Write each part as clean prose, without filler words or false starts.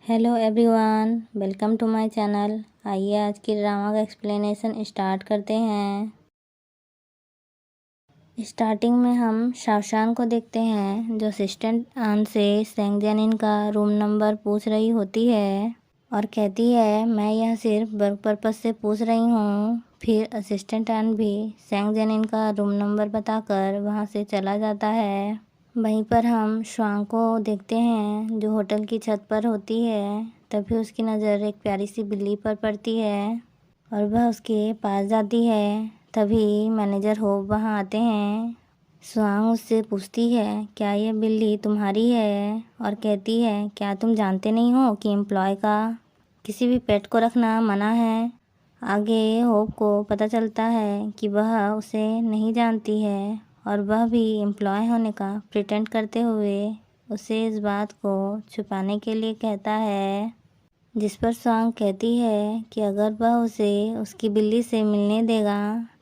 Hello everyone, welcome to my channel. आइए आज की ड्रामा का एक्सप्लेनेशन स्टार्ट करते हैं। स्टार्टिंग में हम शाओशान को देखते हैं जो असिस्टेंट आन से सेंग जेनिन का रूम नंबर पूछ रही होती है और कहती है मैं यह सिर्फ वर्क पर्पस से पूछ रही हूँ। फिर असिस्टेंट आन भी सेंग जेनिन का रूम नंबर बताकर वहाँ से चला जाता है। वहीं पर हम श्वांग को देखते हैं जो होटल की छत पर होती है। तभी उसकी नज़र एक प्यारी सी बिल्ली पर पड़ती है और वह उसके पास जाती है। तभी मैनेजर होप वहाँ आते हैं। श्वांग उससे पूछती है क्या ये बिल्ली तुम्हारी है और कहती है क्या तुम जानते नहीं हो कि एम्प्लॉय का किसी भी पेट को रखना मना है। आगे होप को पता चलता है कि वह उसे नहीं जानती है और वह भी एम्प्लॉय होने का प्रिटेंड करते हुए उसे इस बात को छुपाने के लिए कहता है। जिस पर स्वांग कहती है कि अगर वह उसे उसकी बिल्ली से मिलने देगा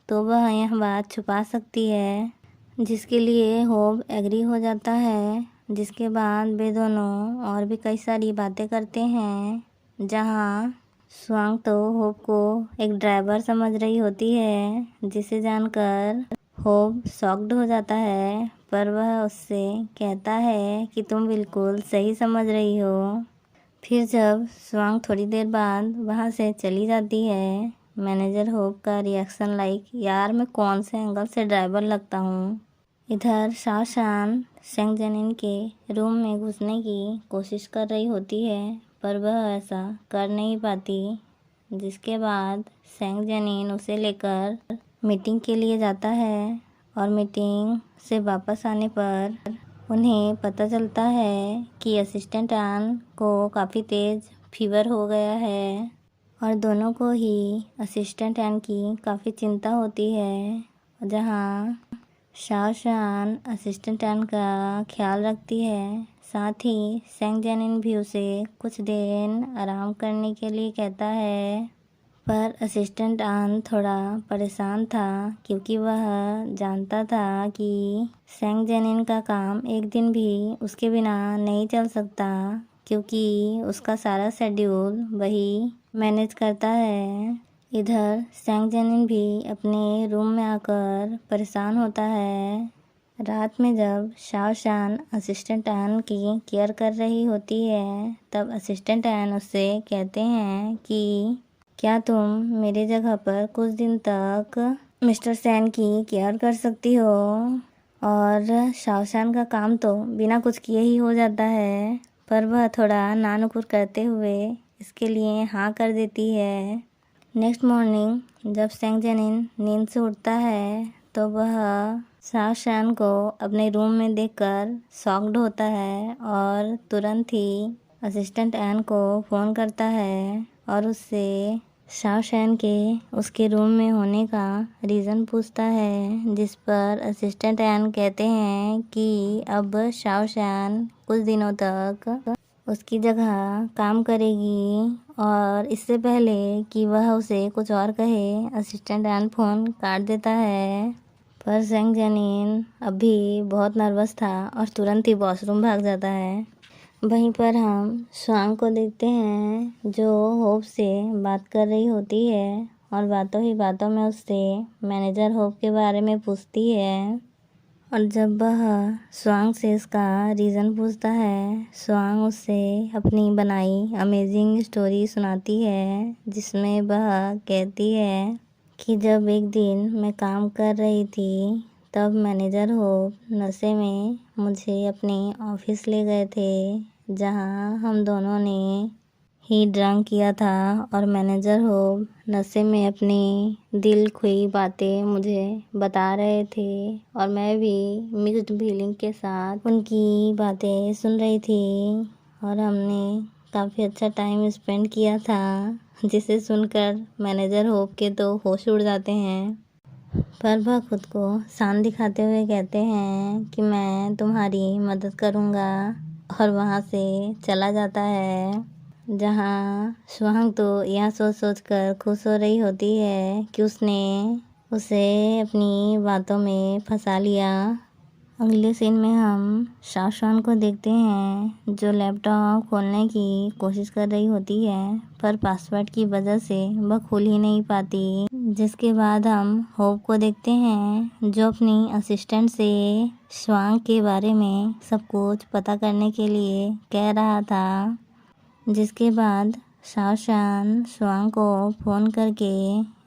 तो वह यह बात छुपा सकती है, जिसके लिए होप एग्री हो जाता है। जिसके बाद वे दोनों और भी कई सारी बातें करते हैं, जहाँ स्वांग तो होप को एक ड्राइवर समझ रही होती है, जिसे जानकर होप शॉक्ड हो जाता है। पर वह उससे कहता है कि तुम बिल्कुल सही समझ रही हो। फिर जब स्वांग थोड़ी देर बाद वहाँ से चली जाती है, मैनेजर होप का रिएक्शन लाइक यार मैं कौन से एंगल से ड्राइवर लगता हूँ। इधर शाओशान सेंग जेनिन के रूम में घुसने की कोशिश कर रही होती है पर वह ऐसा कर नहीं पाती। जिसके बाद सेंग जेनिन उसे लेकर मीटिंग के लिए जाता है और मीटिंग से वापस आने पर उन्हें पता चलता है कि असिस्टेंट आन को काफ़ी तेज़ फीवर हो गया है और दोनों को ही असिस्टेंट आन की काफ़ी चिंता होती है। जहाँ शाओशान असिस्टेंट आन का ख्याल रखती है, साथ ही सेंग जेनिन भी उसे कुछ देर आराम करने के लिए कहता है। पर असिस्टेंट आन थोड़ा परेशान था क्योंकि वह जानता था कि सेंग जेनिन का काम एक दिन भी उसके बिना नहीं चल सकता, क्योंकि उसका सारा शेड्यूल वही मैनेज करता है। इधर सेंग जेनिन भी अपने रूम में आकर परेशान होता है। रात में जब शाओशान असिस्टेंट आन की केयर कर रही होती है, तब असिस्टेंट आन उससे कहते हैं कि क्या तुम मेरे जगह पर कुछ दिन तक मिस्टर सैन की केयर कर सकती हो। और शाओशान का काम तो बिना कुछ किए ही हो जाता है, पर वह थोड़ा नानुकुर करते हुए इसके लिए हाँ कर देती है। नेक्स्ट मॉर्निंग जब सेंग जेनिन नींद से उठता है तो वह शाओशान को अपने रूम में देखकर शॉक्ड होता है और तुरंत ही असिस्टेंट एन को फ़ोन करता है और उससे शाओशान के उसके रूम में होने का रीज़न पूछता है। जिस पर असिस्टेंट एन कहते हैं कि अब शाओशान कुछ दिनों तक उसकी जगह काम करेगी और इससे पहले कि वह उसे कुछ और कहे असिस्टेंट एन फ़ोन काट देता है। पर सेंग जेनिन अभी बहुत नर्वस था और तुरंत ही वॉशरूम भाग जाता है। वहीं पर हम स्वांग को देखते हैं जो होप से बात कर रही होती है और बातों ही बातों में उससे मैनेजर होप के बारे में पूछती है। और जब वह स्वांग से इसका रीज़न पूछता है, स्वांग उससे अपनी बनाई अमेजिंग स्टोरी सुनाती है, जिसमें वह कहती है कि जब एक दिन मैं काम कर रही थी तब मैनेजर होप नशे में मुझे अपने ऑफिस ले गए थे, जहां हम दोनों ने ही ड्रंक किया था और मैनेजर होप नशे में अपनी दिल खोई बातें मुझे बता रहे थे और मैं भी मिक्स्ड फीलिंग के साथ उनकी बातें सुन रही थी और हमने काफ़ी अच्छा टाइम स्पेंड किया था, जिसे सुनकर मैनेजर होप के तो होश उड़ जाते हैं। पर वह खुद को शांत दिखाते हुए कहते हैं कि मैं तुम्हारी मदद करूँगा और वहाँ से चला जाता है। जहाँ स्वांग तो यह सोच सोच कर खुश हो रही होती है कि उसने उसे अपनी बातों में फंसा लिया अगले सीन में हम शाओशान को देखते हैं जो लैपटॉप खोलने की कोशिश कर रही होती है, पर पासवर्ड की वजह से वह खोल ही नहीं पाती। जिसके बाद हम होप को देखते हैं जो अपनी असिस्टेंट से स्वांग के बारे में सब कुछ पता करने के लिए कह रहा था। जिसके बाद शाओशान स्वांग को फ़ोन करके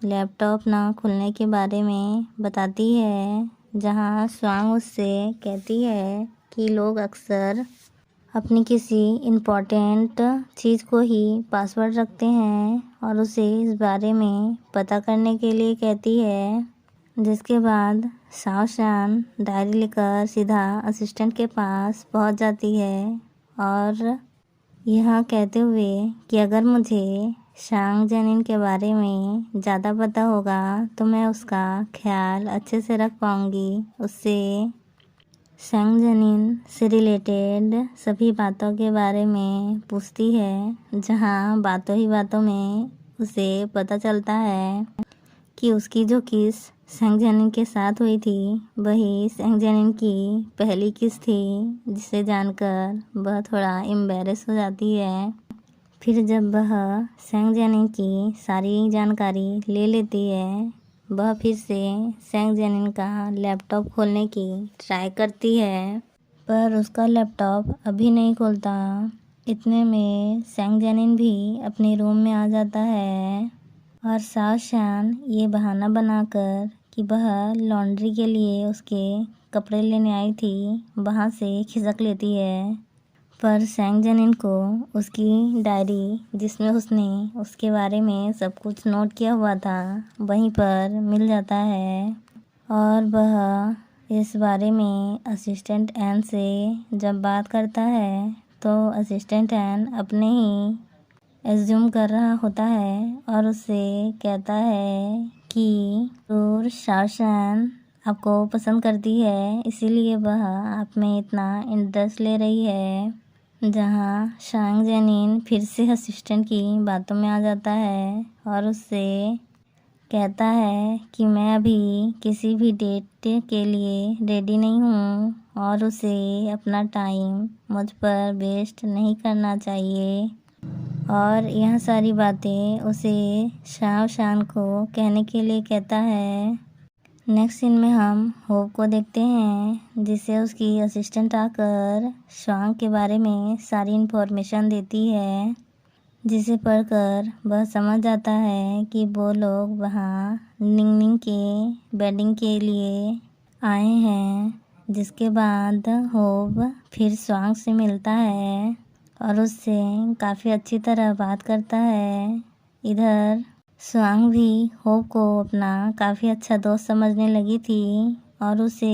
लैपटॉप ना खुलने के बारे में बताती है, जहां स्वांग उससे कहती है कि लोग अक्सर अपनी किसी इम्पोर्टेंट चीज़ को ही पासवर्ड रखते हैं और उसे इस बारे में पता करने के लिए कहती है। जिसके बाद शाओशान डायरी लेकर सीधा असिस्टेंट के पास पहुंच जाती है और यह कहते हुए कि अगर मुझे शांग जेनिन के बारे में ज़्यादा पता होगा तो मैं उसका ख्याल अच्छे से रख पाऊँगी। उससे शांग जेनिन से रिलेटेड सभी बातों के बारे में पूछती है, जहाँ बातों ही बातों में उसे पता चलता है कि उसकी जो किस शांग जेनिन के साथ हुई थी वही शांग जेनिन की पहली किस थी, जिसे जानकर वह थोड़ा एम्बैरेस हो जाती है। फिर जब वह शांग जेनिन की सारी जानकारी ले लेती है, वह फिर से शांग जेनिन का लैपटॉप खोलने की ट्राई करती है, पर उसका लैपटॉप अभी नहीं खुलता। इतने में शांग जेनिन भी अपने रूम में आ जाता है और शाओशान ये बहाना बनाकर कि वह लॉन्ड्री के लिए उसके कपड़े लेने आई थी वहाँ से खिसक लेती है, पर शांग जेनिन को उसकी डायरी जिसमें उसने उसके बारे में सब कुछ नोट किया हुआ था वहीं पर मिल जाता है और वह इस बारे में असिस्टेंट एन से जब बात करता है तो असिस्टेंट एन अपने ही एज्यूम कर रहा होता है और उससे कहता है कि जरूर शाओशान आपको पसंद करती है, इसीलिए वह आप में इतना इंटरेस्ट ले रही है। जहाँ शांग जेनिन फिर से असिस्टेंट की बातों में आ जाता है और उससे कहता है कि मैं अभी किसी भी डेट के लिए रेडी नहीं हूँ और उसे अपना टाइम मुझ पर वेस्ट नहीं करना चाहिए। और यह सारी बातें उसे शाओशान को कहने के लिए कहता है। नेक्स्ट सीन में हम होप को देखते हैं जिसे उसकी असिस्टेंट आकर स्वांग के बारे में सारी इन्फॉर्मेशन देती है, जिसे पढ़कर वह समझ जाता है कि वो लोग वहाँ निंगनिंग के वेडिंग के लिए आए हैं। जिसके बाद होप फिर स्वांग से मिलता है और उससे काफ़ी अच्छी तरह बात करता है। इधर स्वांग भी होप को अपना काफ़ी अच्छा दोस्त समझने लगी थी और उसे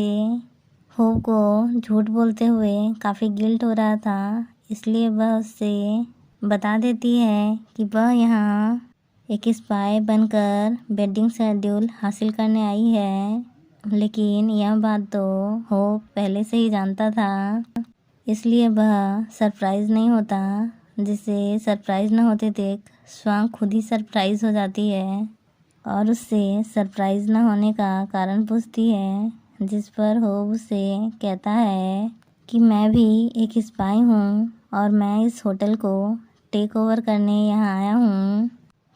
होप को झूठ बोलते हुए काफ़ी गिल्ट हो रहा था, इसलिए वह उससे बता देती है कि वह यहाँ एक स्पाई बनकर वेडिंग शेड्यूल हासिल करने आई है। लेकिन यह बात तो होप पहले से ही जानता था, इसलिए वह सरप्राइज़ नहीं होता। जिसे सरप्राइज़ न होते देख स्वांग खुद ही सरप्राइज़ हो जाती है और उससे सरप्राइज़ न होने का कारण पूछती है, जिस पर होप उसे कहता है कि मैं भी एक स्पाई हूँ और मैं इस होटल को टेक ओवर करने यहाँ आया हूँ।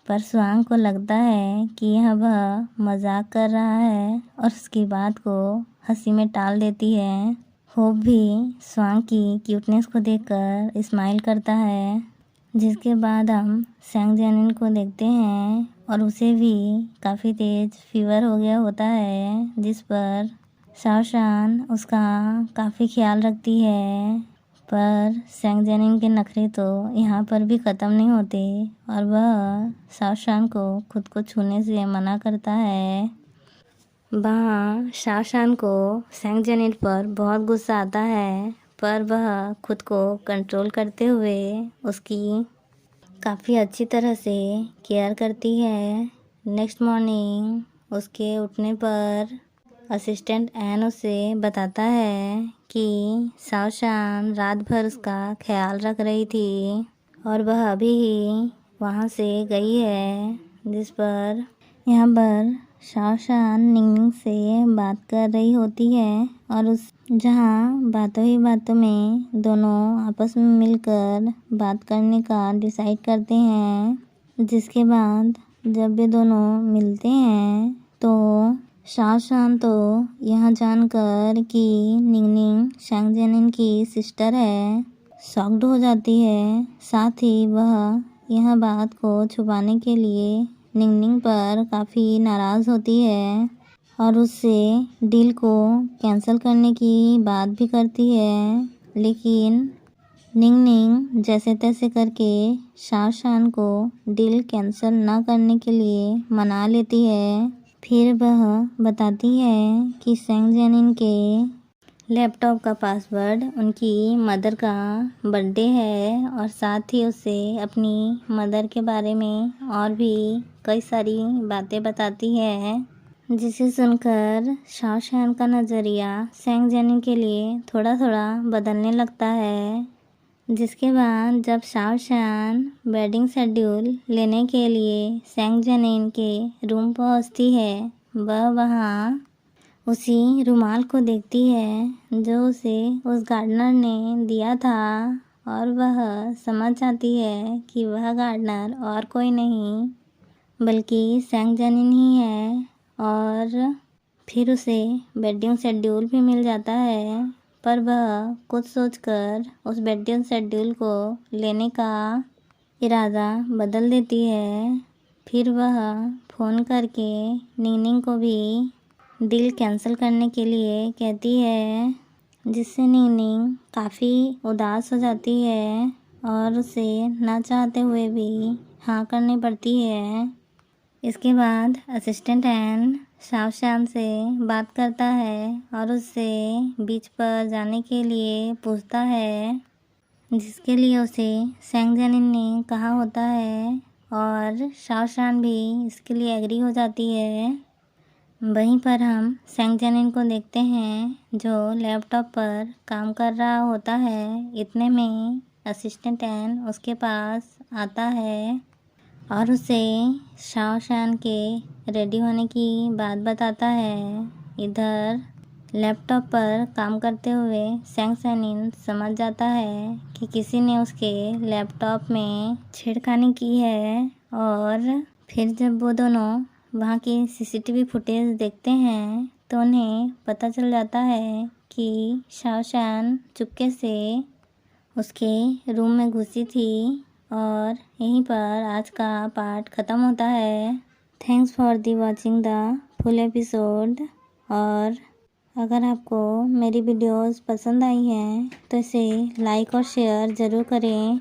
पर स्वांग को लगता है कि यह वह मजाक कर रहा है और उसकी बात को हंसी में टाल देती है। होप भी स्वांग की क्यूटनेस को देखकर स्माइल करता है। जिसके बाद हम शांग जेनिन को देखते हैं और उसे भी काफ़ी तेज़ फीवर हो गया होता है, जिस पर शाओशान उसका काफ़ी ख्याल रखती है। पर शांग जेनिन के नखरे तो यहाँ पर भी ख़त्म नहीं होते और वह शाओशान को खुद को छूने से मना करता है। वहाँ शाओशान को शांग जेनिन पर बहुत गुस्सा आता है, पर वह खुद को कंट्रोल करते हुए उसकी काफ़ी अच्छी तरह से केयर करती है। नेक्स्ट मॉर्निंग उसके उठने पर असिस्टेंट एन उसे बताता है कि शाओशान रात भर उसका ख्याल रख रही थी और वह अभी ही वहाँ से गई है। जिस पर यहाँ पर शाओशान निंगनिंग से बात कर रही होती है और उस जहाँ बातों ही बातों में दोनों आपस में मिलकर बात करने का डिसाइड करते हैं। जिसके बाद जब वे दोनों मिलते हैं तो शाओशान तो यह जानकर कि निंगनिंग शैंग जिनिन की सिस्टर है शॉक्ड हो जाती है। साथ ही वह यह बात को छुपाने के लिए निंगनिंग पर काफ़ी नाराज़ होती है और उससे डील को कैंसिल करने की बात भी करती है। लेकिन निंगनिंग जैसे तैसे करके शाओशान को डील कैंसिल ना करने के लिए मना लेती है। फिर वह बताती है कि शैंग जिनिन के लैपटॉप का पासवर्ड उनकी मदर का बर्थडे है और साथ ही उसे अपनी मदर के बारे में और भी कई सारी बातें बताती है। जिसे सुनकर शाओशान का नज़रिया शैंग जिनिन के लिए थोड़ा थोड़ा बदलने लगता है। जिसके बाद जब शाओशान वेडिंग शेड्यूल लेने के लिए शैंग जिनिन के रूम पहुंचती है वह वहां उसी रुमाल को देखती है जो उसे उस गार्डनर ने दिया था और वह समझ जाती है कि वह गार्डनर और कोई नहीं बल्कि शैंग जिनिन ही है। और फिर उसे वेडिंग शेड्यूल भी मिल जाता है पर वह कुछ सोचकर उस वेडिंग शेड्यूल को लेने का इरादा बदल देती है। फिर वह फ़ोन करके निंगनिंग को भी डील कैंसिल करने के लिए कहती है। जिससे निंगनिंग काफ़ी उदास हो जाती है और उसे ना चाहते हुए भी हाँ करनी पड़ती है। इसके बाद असिस्टेंट एन शाओशान से बात करता है और उससे बीच पर जाने के लिए पूछता है जिसके लिए उसे शैंग जिनिन ने कहा होता है और शाओशान भी इसके लिए एग्री हो जाती है। वहीं पर हम शैंग जिनिन को देखते हैं जो लैपटॉप पर काम कर रहा होता है। इतने में असिस्टेंट एन उसके पास आता है और उसे शाओशान के रेडी होने की बात बताता है। इधर लैपटॉप पर काम करते हुए शैंग जिनिन समझ जाता है कि किसी ने उसके लैपटॉप में छेड़खानी की है और फिर जब वो दोनों वहाँ की सीसीटीवी फुटेज देखते हैं तो उन्हें पता चल जाता है कि शाओशान चुपके से उसके रूम में घुसी थी। और यहीं पर आज का पार्ट ख़त्म होता है। Thanks for the watching the full episode. और अगर आपको मेरी वीडियोस पसंद आई हैं तो इसे लाइक और शेयर ज़रूर करें।